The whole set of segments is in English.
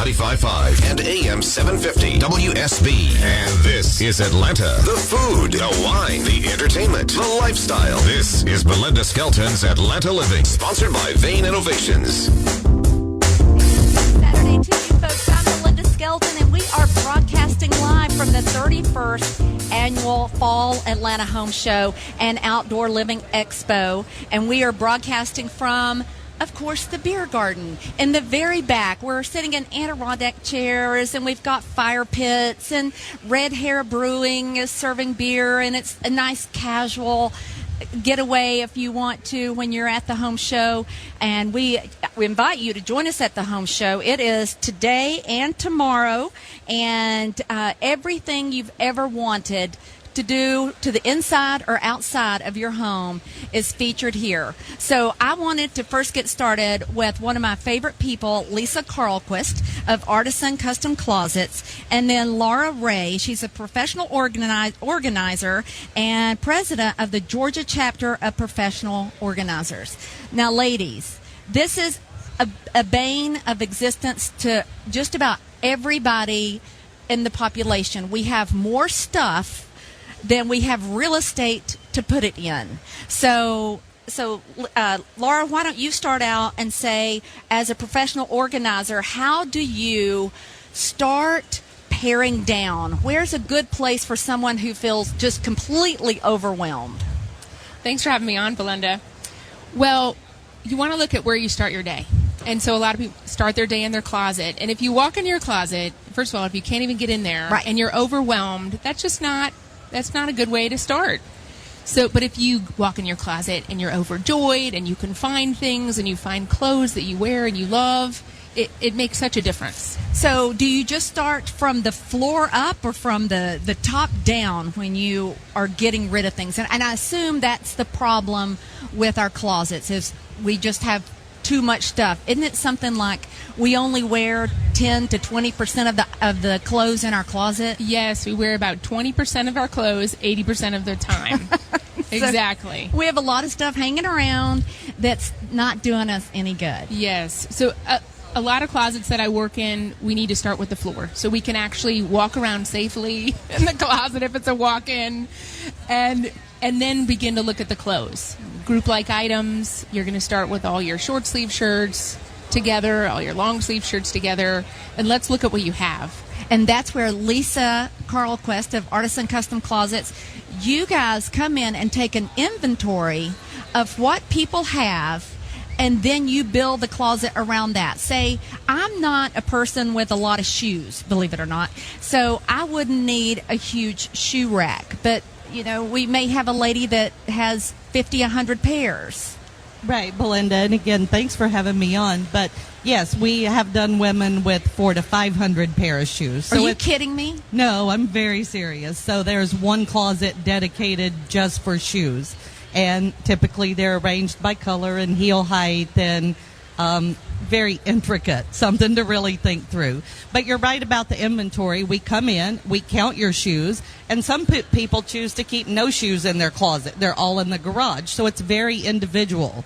95.5 and AM 750 WSB. And this is Atlanta. The food, the wine, the entertainment, the lifestyle. This is Belinda Skelton's Atlanta Living, sponsored by Vane Innovations. Saturday to you folks. I'm Belinda Skelton, and we are broadcasting live from the 31st Annual Fall Atlanta Home Show and Outdoor Living Expo. And we are broadcasting from, of course, the beer garden in the very back. We're sitting in Adirondack chairs, and we've got fire pits, and Red Hair Brewing is serving beer, and it's a nice casual getaway if you want to when you're at the home show. And we invite you to join us at the home show. It is today and tomorrow, and everything you've ever wanted to do to the inside or outside of your home is featured here. So I wanted to first get started with one of my favorite people, Lisa Carlquist of Artisan Custom Closets, and then Laura Ray. She's a professional organizer and president of the Georgia chapter of Professional Organizers. Now, ladies, this is a bane of existence to just about everybody in the population. We have more stuff than we have real estate to put it in. So Laura, why don't you start out and say, as a professional organizer, how do you start paring down? Where's a good place for someone who feels just completely overwhelmed? Thanks for having me on, Belinda. Well, you want to look at where you start your day. And so a lot of people start their day in their closet. And if you walk in your closet, first of all, if you can't even get in there, right, and you're overwhelmed, that's not a good way to start. So, but if you walk in your closet and you're overjoyed and you can find things and you find clothes that you wear and you love, it makes such a difference. So do you just start from the floor up or from the top down when you are getting rid of things? And I assume that's the problem with our closets, is we just have too much stuff. Isn't it something like we only wear 10 to 20% of the clothes in our closet? Yes, we wear about 20% of our clothes 80% of the time. Exactly. We have a lot of stuff hanging around that's not doing us any good. Yes. So a lot of closets that I work in, we need to start with the floor, so we can actually walk around safely in the closet if it's a walk-in, and then begin to look at the clothes. Group-like items, you're going to start with all your short sleeve shirts together, all your long sleeve shirts together, and let's look at what you have. And that's where Lisa Carlquist of Artisan Custom Closets, you guys come in and take an inventory of what people have, and then you build the closet around that. Say, I'm not a person with a lot of shoes, believe it or not, so I wouldn't need a huge shoe rack, but you know, we may have a lady that has 50, 100 pairs. Right, Belinda. And again, thanks for having me on. But yes, we have done women with 400 to 500 pair of shoes. So are you kidding me? No, I'm very serious. So there's one closet dedicated just for shoes. And typically they're arranged by color and heel height and very intricate, something to really think through. But you're right about the inventory. We come in, we count your shoes, and some people choose to keep no shoes in their closet. They're all in the garage, so it's very individual.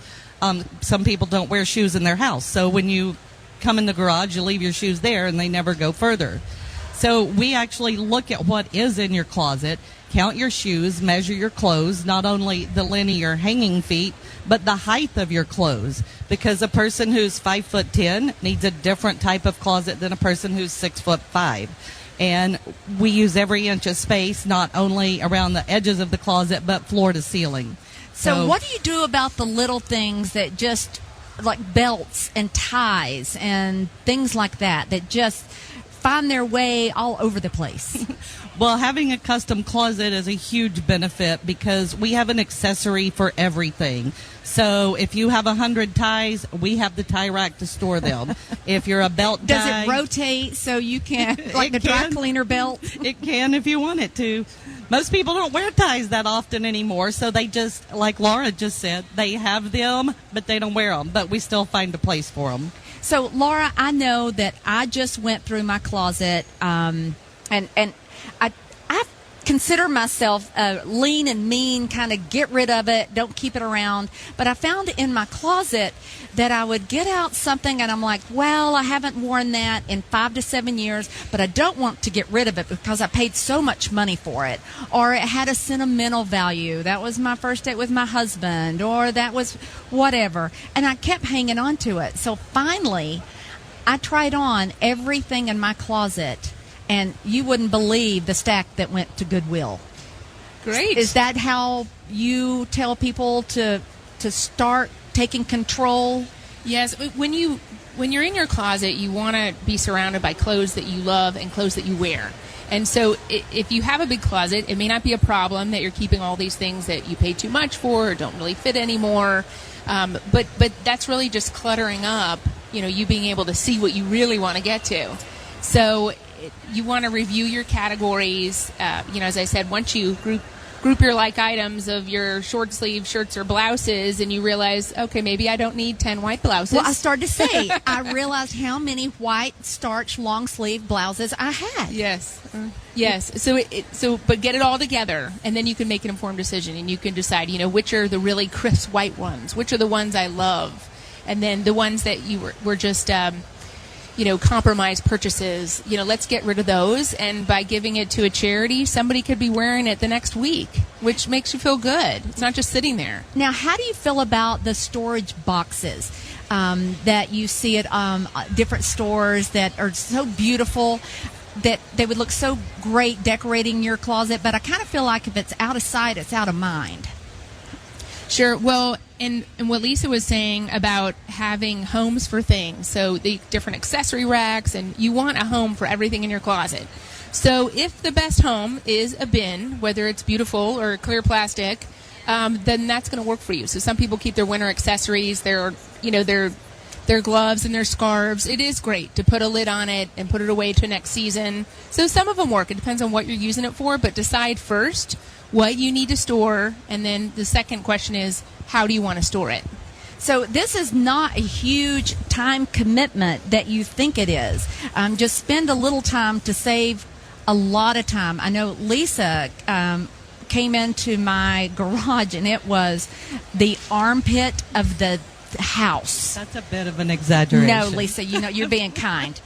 Some people don't wear shoes in their house, so when you come in the garage, you leave your shoes there and they never go further. So we actually look at what is in your closet, count your shoes, measure your clothes, not only the linear hanging feet, but the height of your clothes. Because a person who's 5'10" needs a different type of closet than a person who's 6'5". And we use every inch of space, not only around the edges of the closet, but floor to ceiling. So what do you do about the little things that just, like belts and ties and things like that just find their way all over the place? Well, having a custom closet is a huge benefit because we have an accessory for everything. So if you have 100 ties, we have the tie rack to store them. If you're a belt Does tie, it rotate so you can, like the dry cleaner belt? It can if you want it to. Most people don't wear ties that often anymore, so they just, like Laura just said, they have them, but they don't wear them. But we still find a place for them. So, Laura, I know that I just went through my closet, and I've consider myself lean and mean, kind of get rid of it, don't keep it around. But I found in my closet that I would get out something and I'm like, well, I haven't worn that in 5 to 7 years, but I don't want to get rid of it because I paid so much money for it. Or it had a sentimental value. That was my first date with my husband, or that was whatever. And I kept hanging on to it. So finally, I tried on everything in my closet, and you wouldn't believe the stack that went to Goodwill. Great. Is that how you tell people to start taking control? Yes. When you're in your closet, you want to be surrounded by clothes that you love and clothes that you wear. And so if you have a big closet, it may not be a problem that you're keeping all these things that you pay too much for or don't really fit anymore. But that's really just cluttering up, you being able to see what you really want to get to. So you want to review your categories. As I said, once you group your like items of your short sleeve shirts or blouses, and you realize, okay, maybe I don't need 10 white blouses. Well, I started to say, I realized how many white starch long sleeve blouses I had. Yes. Yes. But get it all together, and then you can make an informed decision, and you can decide, which are the really crisp white ones, which are the ones I love, and then the ones that you were just compromise purchases, let's get rid of those. And by giving it to a charity, somebody could be wearing it the next week, which makes you feel good. It's not just sitting there. Now, how do you feel about the storage boxes that you see at different stores that are so beautiful that they would look so great decorating your closet, but I kind of feel like if it's out of sight, it's out of mind? Sure. Well, and what Lisa was saying about having homes for things, so the different accessory racks, and you want a home for everything in your closet. So if the best home is a bin, whether it's beautiful or clear plastic, then that's going to work for you. So some people keep their winter accessories, their gloves and their scarves. It is great to put a lid on it and put it away to next season. So some of them work. It depends on what you're using it for, but decide first what you need to store, and then the second question is, how do you want to store it? So this is not a huge time commitment that you think it is. Just spend a little time to save a lot of time. I know Lisa came into my garage, and it was the armpit of the house. That's a bit of an exaggeration. No, Lisa, you're being kind.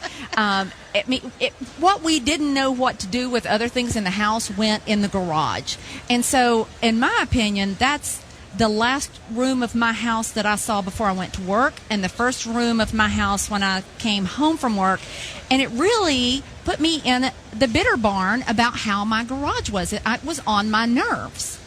What we didn't know what to do with other things in the house went in the garage. And so, in my opinion, that's the last room of my house that I saw before I went to work, and the first room of my house when I came home from work. And it really put me in the bitter barn about how my garage was. It was on my nerves.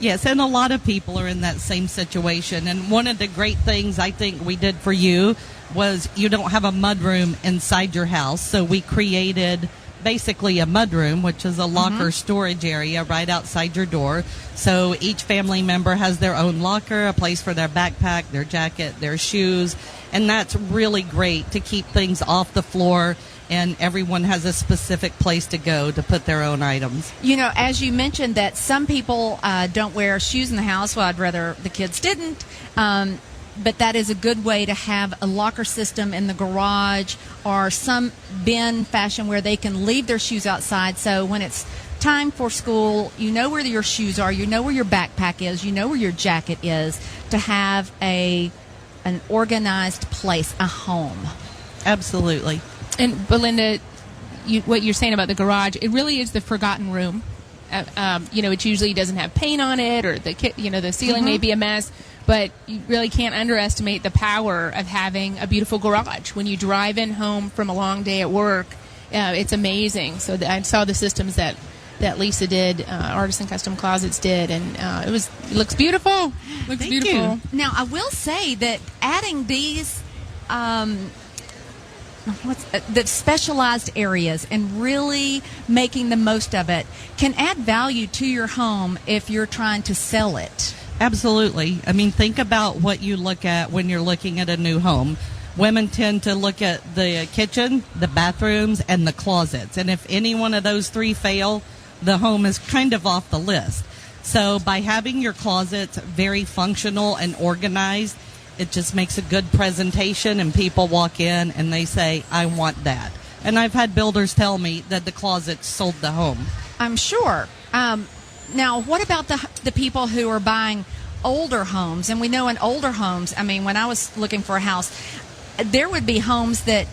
Yes, and a lot of people are in that same situation. And one of the great things I think we did for you was you don't have a mudroom inside your house. So we created basically a mudroom, which is a locker storage area right outside your door. So each family member has their own locker, a place for their backpack, their jacket, their shoes. And that's really great to keep things off the floor, and everyone has a specific place to go to put their own items. As you mentioned that some people don't wear shoes in the house. Well, I'd rather the kids didn't. But that is a good way to have a locker system in the garage, or some bin fashion where they can leave their shoes outside. So when it's time for school, you know where your shoes are, you know where your backpack is, you know where your jacket is, to have an organized place, a home. Absolutely. And Belinda, what you're saying about the garage, it really is the forgotten room. It usually doesn't have paint on it, or the ceiling may be a mess. But you really can't underestimate the power of having a beautiful garage. When you drive in home from a long day at work, it's amazing. So I saw the systems that Lisa did, Artisan Custom Closets did, and it looks beautiful. Looks Thank beautiful. you. Now, I will say that adding these the specialized areas and really making the most of it can add value to your home if you're trying to sell it. Absolutely. I mean, think about what you look at when you're looking at a new home. Women tend to look at the kitchen, the bathrooms, and the closets. And if any one of those three fail, the home is kind of off the list. So by having your closets very functional and organized, it just makes a good presentation, and people walk in and they say, I want that. And I've had builders tell me that the closets sold the home. I'm sure. Now, what about the people who are buying older homes? And we know in older homes, I mean, when I was looking for a house, there would be homes that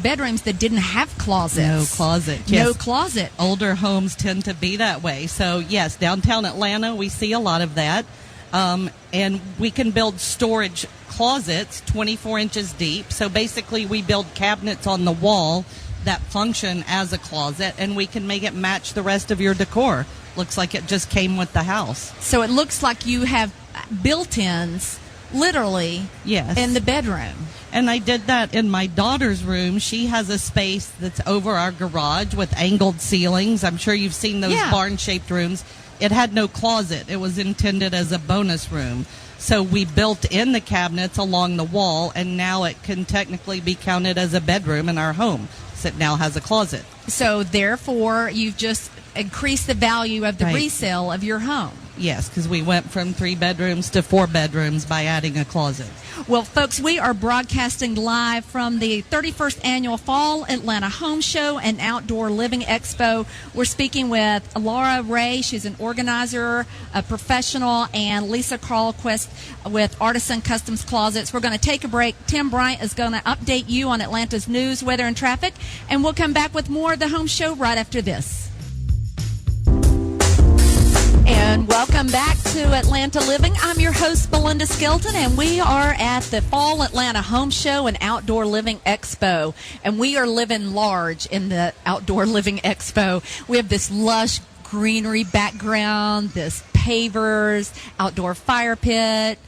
bedrooms that didn't have closets. No closet. Yes. No closet. Older homes tend to be that way. So, yes, downtown Atlanta, we see a lot of that. And we can build storage closets 24 inches deep. So basically we build cabinets on the wall that function as a closet, and we can make it match the rest of your decor. Looks like it just came with the house. So it looks like you have built-ins, literally, yes, in the bedroom. And I did that in my daughter's room. She has a space that's over our garage with angled ceilings. I'm sure you've seen those barn-shaped rooms. It had no closet. It was intended as a bonus room. So we built in the cabinets along the wall, and now it can technically be counted as a bedroom in our home. So it now has a closet. So therefore, you've just increased the value of the resale of your home. Yes, because we went from 3 bedrooms to 4 bedrooms by adding a closet. Well, folks, we are broadcasting live from the 31st Annual Fall Atlanta Home Show and Outdoor Living Expo. We're speaking with Laura Ray. She's an organizer, a professional, and Lisa Carlquist with Artisan Custom Closets. We're going to take a break. Tim Bryant is going to update you on Atlanta's news, weather, and traffic, and we'll come back with more of the Home Show right after this. And welcome back to Atlanta Living. I'm your host, Belinda Skelton, and we are at the Fall Atlanta Home Show and Outdoor Living Expo. And we are living large in the Outdoor Living Expo. We have this lush greenery background, this pavers, outdoor fire pit.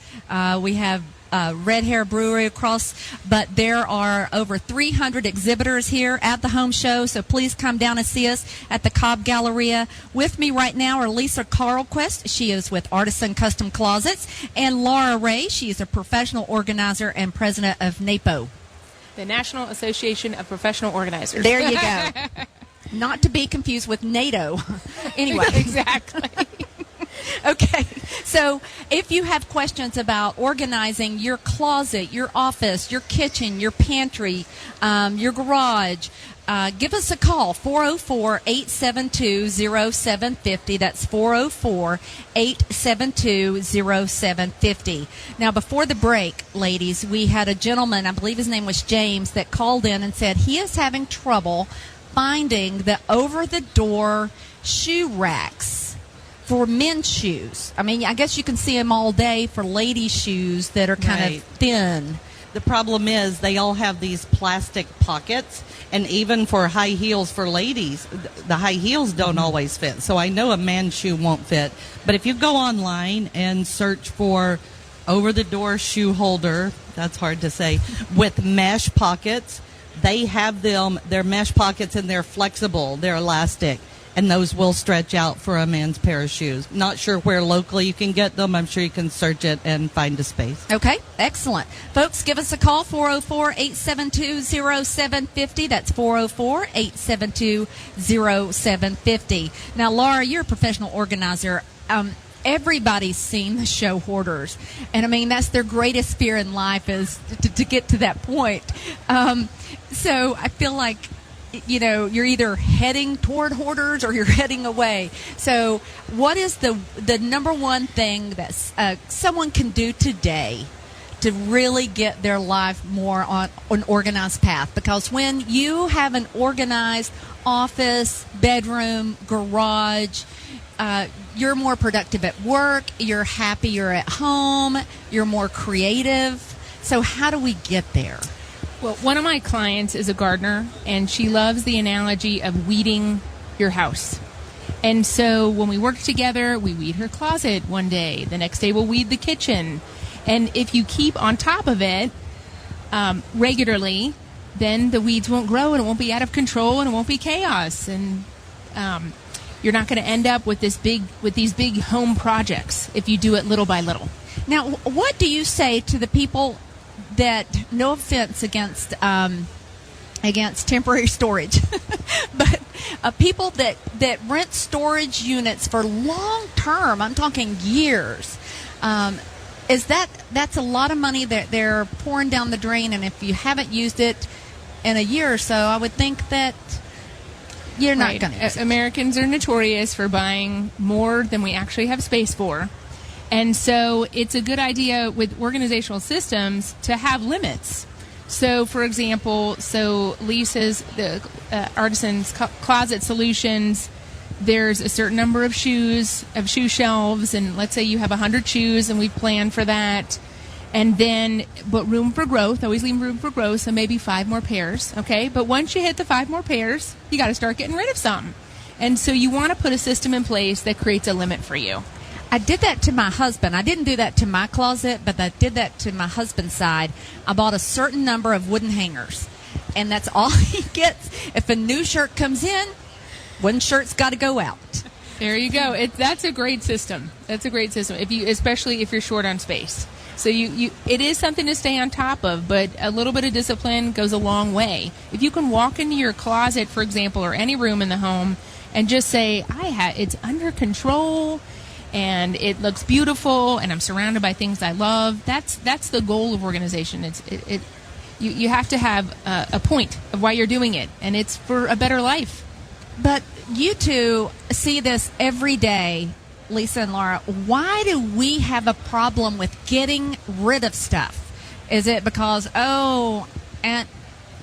We have Red Hair Brewery across, but there are over 300 exhibitors here at the home show, so please come down and see us at the Cobb Galleria. With me right now are Lisa Carlquist. She is with Artisan Custom Closets, and Laura Ray. She is a professional organizer and president of NAPO, the National Association of Professional Organizers. There you go. Not to be confused with NATO. Anyway. Exactly. Okay, so if you have questions about organizing your closet, your office, your kitchen, your pantry, your garage, give us a call, 404-872-0750. That's 404-872-0750. Now, before the break, ladies, we had a gentleman, I believe his name was James, that called in and said he is having trouble finding the over-the-door shoe racks for men's shoes. I mean, I guess you can see them all day for ladies' shoes that are kind of thin. The problem is they all have these plastic pockets, and even for high heels for ladies, the high heels don't always fit. So I know a man's shoe won't fit. But if you go online and search for over-the-door shoe holder, that's hard to say, with mesh pockets, they have them, they're mesh pockets and they're flexible, they're elastic. And those will stretch out for a man's pair of shoes. Not sure where locally you can get them. I'm sure you can search it and find a space. Okay, excellent. Folks, give us a call, 404-872-0750. That's 404-872-0750. Now, Laura, you're a professional organizer. Everybody's seen the show hoarders. And, I mean, that's their greatest fear in life is to get to that point. So I feel like, you know, you're either heading toward hoarders or you're heading away. So what is the number one thing that someone can do today to really get their life more on an organized path? Because when you have an organized office, bedroom, garage, you're more productive at work, you're happier at home, you're more creative. So how do we get there? Well, one of my clients is a gardener, and she loves the analogy of weeding your house. And so when we work together, we weed her closet one day. The next day we'll weed the kitchen. And if you keep on top of it regularly, then the weeds won't grow and it won't be out of control and it won't be chaos. And you're not going to end up with these big home projects if you do it little by little. Now, what do you say to the people that, no offense against temporary storage, but people that rent storage units for long term, I'm talking years, that's a lot of money that they're pouring down the drain, and if you haven't used it in a year or so, I would think that You're not Right. going to. Americans are notorious for buying more than we actually have space for. And so it's a good idea with organizational systems to have limits. So, for example, Lisa's, the Artisan Closet Solutions, there's a certain number of shoe shelves, and let's say you have 100 shoes, and we plan for that. And then, but room for growth, always leave room for growth, so maybe 5 more pairs, okay? But once you hit the 5 more pairs, you got to start getting rid of some. And so you want to put a system in place that creates a limit for you. I did that to my husband. I didn't do that to my closet, but I did that to my husband's side. I bought a certain number of wooden hangers, and that's all he gets. If a new shirt comes in, one shirt's got to go out. There you go. That's a great system. That's a great system, especially if you're short on space. So it is something to stay on top of, but a little bit of discipline goes a long way. If you can walk into your closet, for example, or any room in the home, and just say, it's under control, and it looks beautiful, and I'm surrounded by things I love. That's the goal of organization. You have to have a point of why you're doing it, and it's for a better life. But you two see this every day, Lisa and Laura. Why do we have a problem with getting rid of stuff? Is it because, Aunt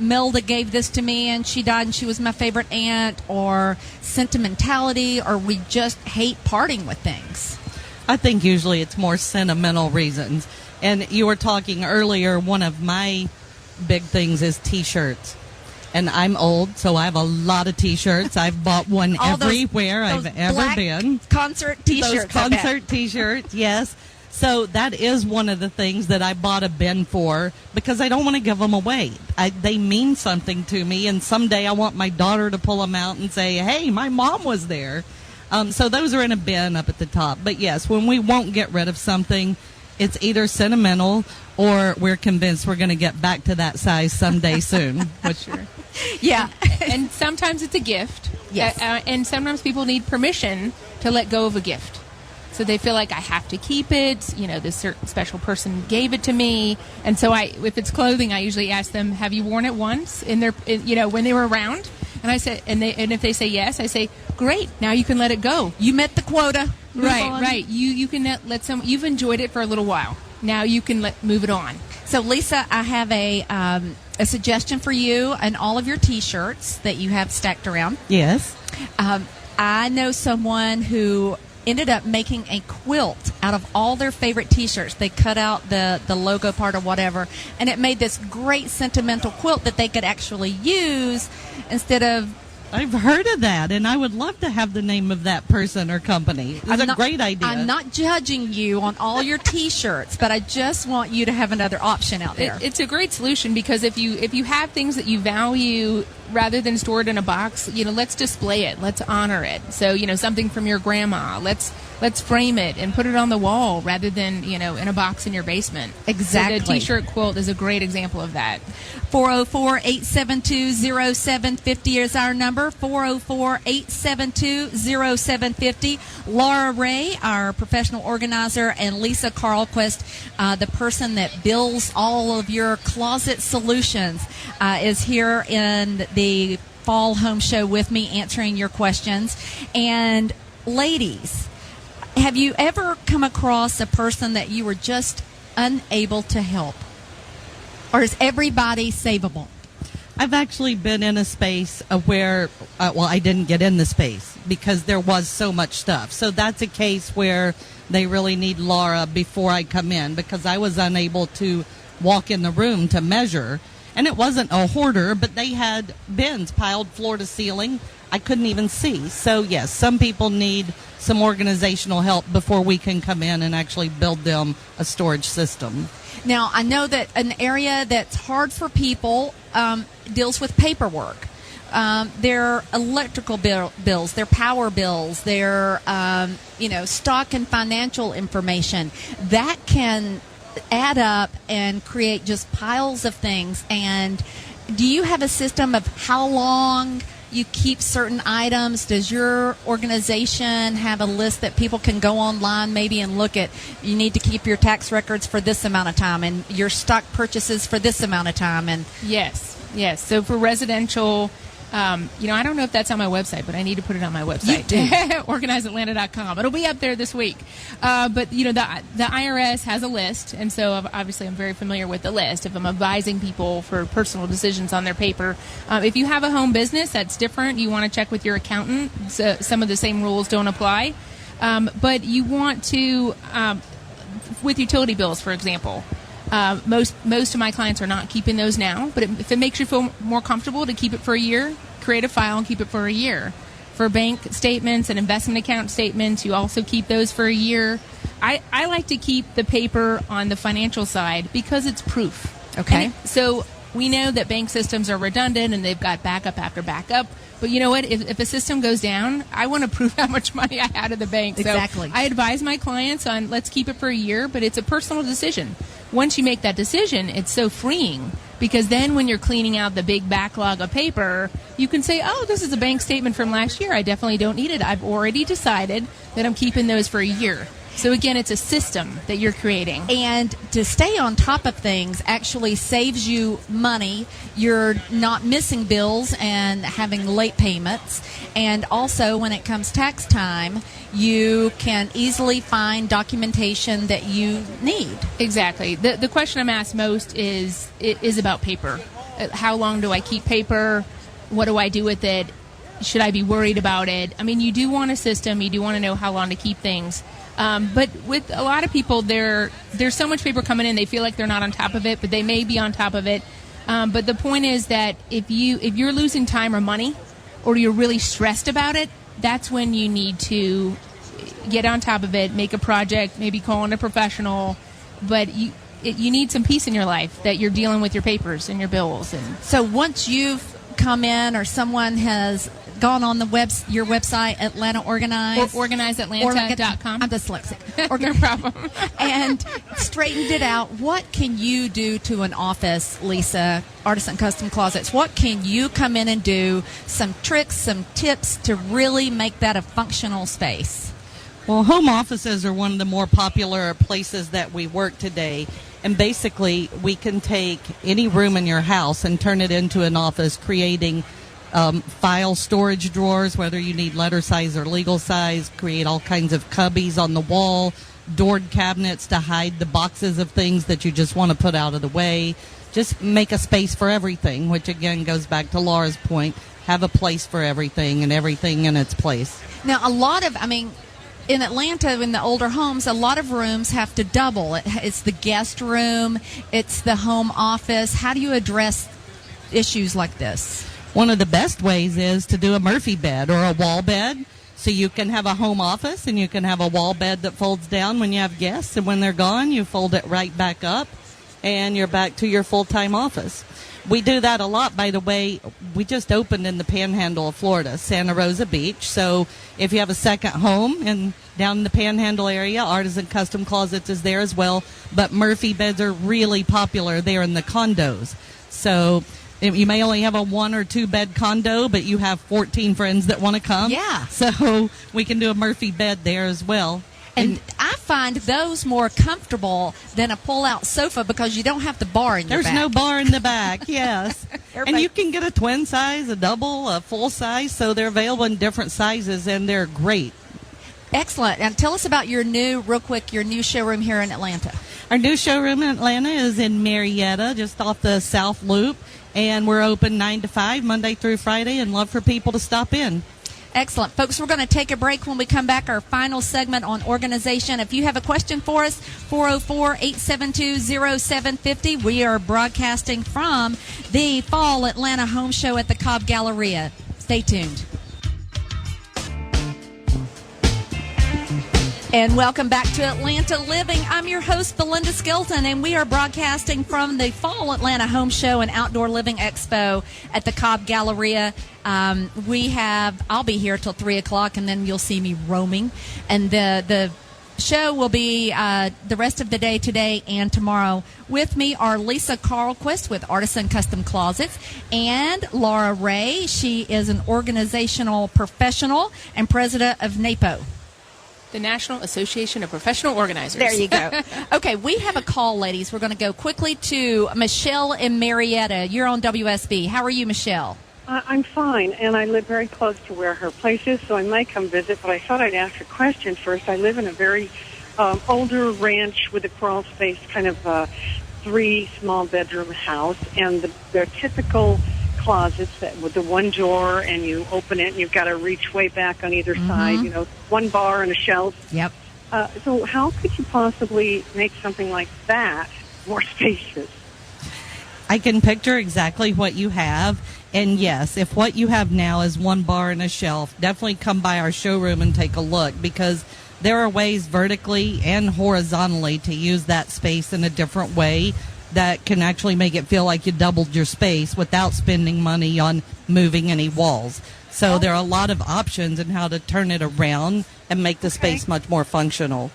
Milda gave this to me and she died and she was my favorite aunt, or sentimentality, or we just hate parting with things? I think usually it's more sentimental reasons. And you were talking earlier, one of my big things is T-shirts. And I'm old, so I have a lot of T-shirts. I've bought one everywhere I've ever been. Concert T-shirts. Those concert T-shirts, yes. So that is one of the things that I bought a bin for, because I don't want to give them away. They mean something to me, and someday I want my daughter to pull them out and say, hey, my mom was there. So those are in a bin up at the top. But yes, when we won't get rid of something, it's either sentimental or we're convinced we're going to get back to that size someday soon. Which, yeah. And sometimes it's a gift. Yes. And sometimes people need permission to let go of a gift. So they feel like I have to keep it. This certain special person gave it to me. And so if it's clothing, I usually ask them, have you worn it once when they were around? And I said, and if they say yes, I say, great, now you can let it go. You met the quota. Right. You can let you've enjoyed it for a little while. Now you can move it on. So Lisa, I have a suggestion for you and all of your T-shirts that you have stacked around. yes. I know someone who ended up making a quilt out of all their favorite T-shirts. They cut out the logo part or whatever, and it made this great sentimental quilt that they could actually use instead of... I've heard of that, and I would love to have the name of that person or company. It's a great idea. I'm not judging you on all your T-shirts, but I just want you to have another option out there. It's a great solution, because if you have things that you value, rather than store it in a box, let's display it. Let's honor it. So, something from your grandma, let's frame it and put it on the wall rather than, in a box in your basement. Exactly. So the T-shirt quilt is a great example of that. 404-872-0750 is our number, 404-872-0750. Laura Ray, our professional organizer, and Lisa Carlquist, the person that builds all of your closet solutions, is here in the Fall Home Show with me answering your questions. And ladies, have you ever come across a person that you were just unable to help? Or is everybody savable? I've actually been in a space where, I didn't get in the space because there was so much stuff. So that's a case where they really need Laura before I come in, because I was unable to walk in the room to measure. And it wasn't a hoarder, but they had bins piled floor to ceiling. I couldn't even see. So, yes, some people need some organizational help before we can come in and actually build them a storage system. Now, I know that an area that's hard for people deals with paperwork. Their electrical bills, their power bills, their stock and financial information. That can add up and create just piles of things. And do you have a system of how long you keep certain items? Does your organization have a list that people can go online maybe and look at? You need to keep your tax records for this amount of time and your stock purchases for this amount of time. And yes. So for residential, I don't know if that's on my website, but I need to put it on my website. OrganizeAtlanta.com. It'll be up there this week. But the IRS has a list, and so obviously I'm very familiar with the list. If I'm advising people for personal decisions on their paper, if you have a home business, that's different. You want to check with your accountant. So some of the same rules don't apply. But you want to, with utility bills, for example. Most of my clients are not keeping those now, but if it makes you feel more comfortable to keep it for a year, create a file and keep it for a year. For bank statements and investment account statements, you also keep those for a year. I like to keep the paper on the financial side because it's proof. Okay. So we know that bank systems are redundant and they've got backup after backup. But you know what? If a system goes down, I want to prove how much money I had at the bank. Exactly. So I advise my clients on let's keep it for a year, but it's a personal decision. Once you make that decision, it's so freeing because then when you're cleaning out the big backlog of paper, you can say, oh, this is a bank statement from last year. I definitely don't need it. I've already decided that I'm keeping those for a year. So again, it's a system that you're creating. And to stay on top of things actually saves you money. You're not missing bills and having late payments. And also, when it comes tax time, you can easily find documentation that you need. Exactly. The question I'm asked most is about paper. How long do I keep paper? What do I do with it? Should I be worried about it? I mean, you do want a system. You do want to know how long to keep things. But with a lot of people, there's so much paper coming in, they feel like they're not on top of it, but they may be on top of it. But the point is that if you're losing time or money, or you're really stressed about it, that's when you need to get on top of it, make a project, maybe call in a professional. But you need some peace in your life that you're dealing with your papers and your bills. And so once you've come in or someone has gone on your website, Atlanta Organize. Or OrganizeAtlanta.com. I'm dyslexic. No problem. And straightened it out. What can you do to an office, Lisa, Artisan Custom Closets? What can you come in and do? Some tricks, some tips to really make that a functional space? Well, home offices are one of the more popular places that we work today. And basically, we can take any room in your house and turn it into an office, creating file storage drawers, whether you need letter size or legal size, create all kinds of cubbies on the wall, doored cabinets to hide the boxes of things that you just want to put out of the way. Just make a space for everything, which again goes back to Laura's point. Have a place for everything and everything in its place. Now, in Atlanta, in the older homes, a lot of rooms have to double. It's the guest room, it's the home office. How do you address issues like this? One of the best ways is to do a Murphy bed or a wall bed. So you can have a home office and you can have a wall bed that folds down when you have guests. And when they're gone, you fold it right back up and you're back to your full-time office. We do that a lot, by the way. We just opened in the Panhandle of Florida, Santa Rosa Beach. So if you have a second home and down in the Panhandle area, Artisan Custom Closets is there as well. But Murphy beds are really popular there in the condos. So you may only have a 1 or 2 bed condo, but you have 14 friends that want to come. Yeah. So we can do a Murphy bed there as well. And I find those more comfortable than a pull-out sofa because you don't have the bar in your back. There's no bar in the back, yes. And you can get a twin size, a double, a full size, so they're available in different sizes, and they're great. Excellent. And tell us about your new showroom here in Atlanta. Our new showroom in Atlanta is in Marietta, just off the South Loop, and we're open 9 to 5, Monday through Friday, and love for people to stop in. Excellent. Folks, we're going to take a break. When we come back, our final segment on organization. If you have a question for us, 404-872-0750. We are broadcasting from the Fall Atlanta Home Show at the Cobb Galleria. Stay tuned. And welcome back to Atlanta Living. I'm your host, Belinda Skelton, and we are broadcasting from the Fall Atlanta Home Show and Outdoor Living Expo at the Cobb Galleria. I'll be here till 3 o'clock, and then you'll see me roaming. And the show will be the rest of the day today and tomorrow. With me are Lisa Carlquist with Artisan Custom Closets and Laura Ray. She is an organizational professional and president of NAPO. The National Association of Professional Organizers. There you go. Okay, we have a call, ladies. We're going to go quickly to Michelle in Marietta. You're on WSB. How are you, Michelle? I'm fine, and I live very close to where her place is, so I might come visit, but I thought I'd ask a question first. I live in a very older ranch with a crawl space, kind of 3 small-bedroom house, and they're typical closets with the one drawer, and you open it, and you've got to reach way back on either side, one bar and a shelf. Yep. So how could you possibly make something like that more spacious? I can picture exactly what you have. And yes, if what you have now is one bar and a shelf, definitely come by our showroom and take a look, because there are ways vertically and horizontally to use that space in a different way that can actually make it feel like you doubled your space without spending money on moving any walls. So there are a lot of options in how to turn it around and make the space much more functional.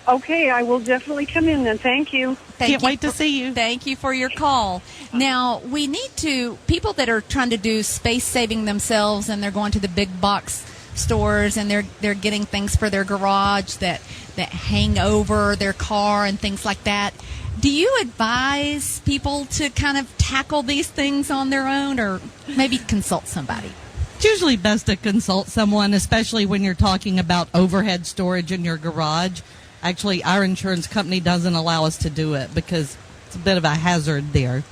Okay, I will definitely come in then. Thank you. Can't wait to see you. Thank you for your call. Now, we need to, people that are trying to do space saving themselves, and they're going to the big box stores, and they're getting things for their garage that hang over their car and things like that. Do you advise people to kind of tackle these things on their own, or maybe consult somebody? It's usually best to consult someone, especially when you're talking about overhead storage in your garage. Actually, our insurance company doesn't allow us to do it because it's a bit of a hazard there.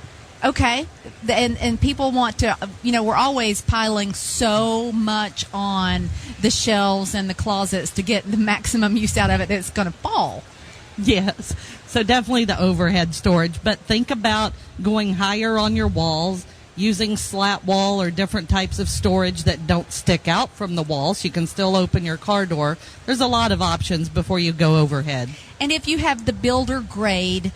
Okay. And people want to, we're always piling so much on the shelves and the closets to get the maximum use out of it that it's going to fall. Yes. So definitely the overhead storage. But think about going higher on your walls, using slat wall or different types of storage that don't stick out from the wall, so you can still open your car door. There's a lot of options before you go overhead. And if you have the builder grade,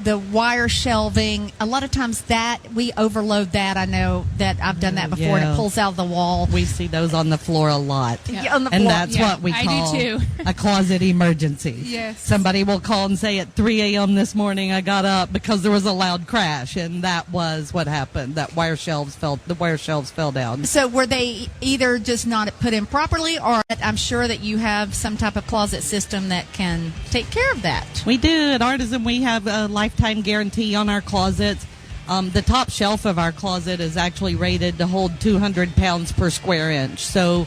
the wire shelving, a lot of times that we overload that. I know that I've done that before, and it pulls out of the wall. We see those on the floor a lot. Yeah, on the and floor. that's what we call I do too. a closet emergency. Yes. Somebody will call and say at 3 a.m. this morning I got up because there was a loud crash, and that was what happened. The wire shelves fell down. So were they either just not put in properly, or I'm sure that you have some type of closet system that can take care of that? We do. At Artisan, we have a lifetime guarantee on our closets. The top shelf of our closet is actually rated to hold 200 pounds per square inch, so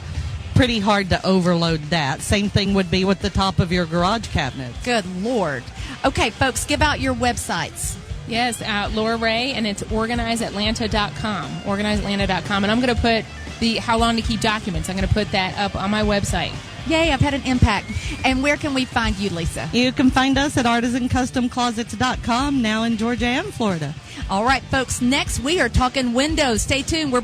pretty hard to overload that. Same thing would be with the top of your garage cabinet. Good Lord. Okay, folks, give out your websites. Yes, Laura Ray, and it's organizeatlanta.com. Organizeatlanta.com. And I'm going to put the how long to keep documents. I'm going to put that up on my website. Yay, I've had an impact. And where can we find you, Lisa? You can find us at artisancustomclosets.com, now in Georgia and Florida. All right, folks, next we are talking windows. Stay tuned. We're